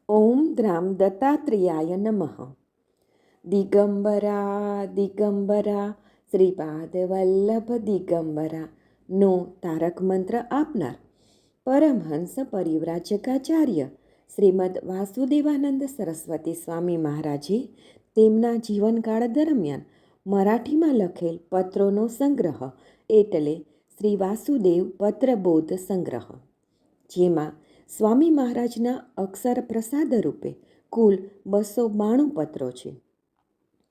ઓમ દ્રામ દત્તાત્રેયાય નમઃ. દિગંબરા દિગંબરા શ્રીપાદ વલ્લભ દિગંબરા નો તારક મંત્ર આપનાર પરમહંસ પરિવ્રાજકાચાર્ય શ્રીમદ વાસુદેવાનંદ સરસ્વતી સ્વામી મહારાજે તેમના જીવનકાળ દરમિયાન મરાઠીમાં લખેલ પત્રોનો સંગ્રહ એટલે શ્રી વાસુદેવ પત્રબોધ સંગ્રહ, જેમાં સ્વામી મહારાજના અક્ષર પ્રસાદ રૂપે કુલ 292 પત્રો છે.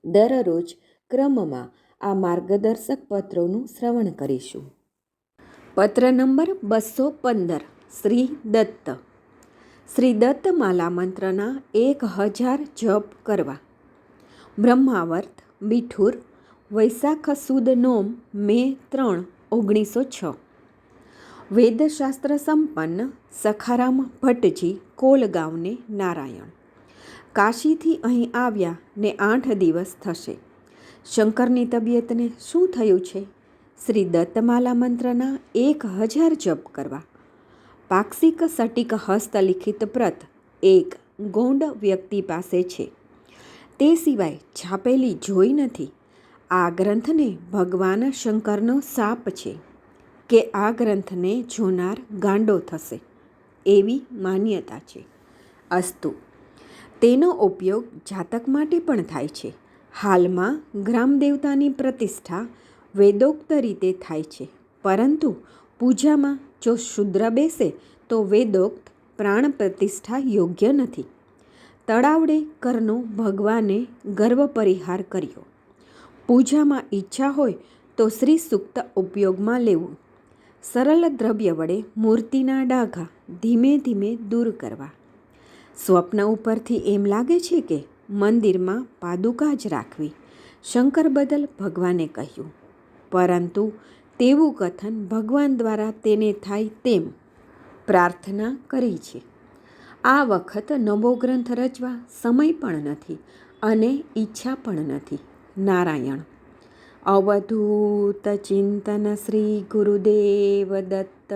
દરરોજ ક્રમમાં આ માર્ગદર્શક પત્રોનું શ્રવણ કરીશું. પત્ર નંબર 215. શ્રી દત્ત. શ્રી દત્ત માલા મંત્રના 1000 જપ કરવા. બ્રહ્માવર્ત બિઠુર વૈશાખ સુદ નોમ મે 3, 1906. વેદશાસ્ત્ર સંપન્ન સખારામ ભટ્ટજી કોલગાંવને નારાયણ. કાશીથી અહીં આવ્યા ને 8 દિવસ થશે. શંકરની તબિયતને શું થયું છે? શ્રી દત્તમાલા મંત્રના 1000 જપ કરવા. પાક્ષિક સટીક હસ્તલિખિત પ્રત એક ગૌંડ વ્યક્તિ પાસે છે. તે સિવાય છાપેલી જોઈ નથી. આ ગ્રંથને ભગવાન શંકરનો શાપ છે કે આ ગ્રંથને જોનાર ગાંડો થશે, એવી માન્યતા છે. અસ્તુ. તેનો ઉપયોગ જાતક માટે પણ થાય છે. હાલમાં ગ્રામદેવતાની પ્રતિષ્ઠા વેદોક્ત રીતે થાય છે, પરંતુ પૂજામાં જો શુદ્ર બેસે તો વેદોક્ત પ્રાણ પ્રતિષ્ઠા યોગ્ય નથી. તળાવડે કરનો ભગવાને ગર્વ પરિહાર કર્યો. પૂજામાં ઈચ્છા હોય તો શ્રી સૂક્ત ઉપયોગમાં લેવું. સરળ દ્રવ્ય વડે મૂર્તિના ડાઘા ધીમે ધીમે દૂર કરવા. સ્વપ્ન ઉપરથી એમ લાગે છે કે મંદિરમાં પાદુકા જ રાખવી. શંકર બદલ ભગવાને કહ્યું, પરંતુ તેવું કથન ભગવાન દ્વારા તેને થાય તેમ પ્રાર્થના કરી છે. આ વખત નવો ગ્રંથ રચવા સમય પણ નથી અને ઈચ્છા પણ નથી. નારાયણ. અવધૂત ચિંતન શ્રી ગુરુદેવ દત્ત.